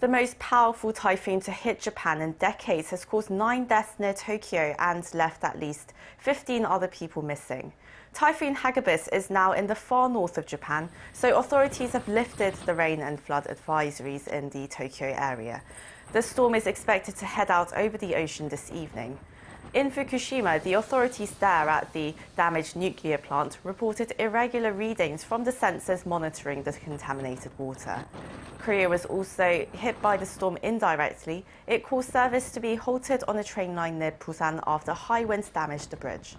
The most powerful typhoon to hit Japan in decades has caused 9 deaths near Tokyo and left at least 15 other people missing. Typhoon Hagibis is now in the far north of Japan, so authorities have lifted the rain and flood advisories in the Tokyo area. The storm is expected to head out over the ocean this evening. In Fukushima, the authorities there at the damaged nuclear plant reported irregular readings from the sensors monitoring the contaminated water. Korea was also hit by the storm indirectly. It caused service to be halted on a train line near Busan after high winds damaged the bridge.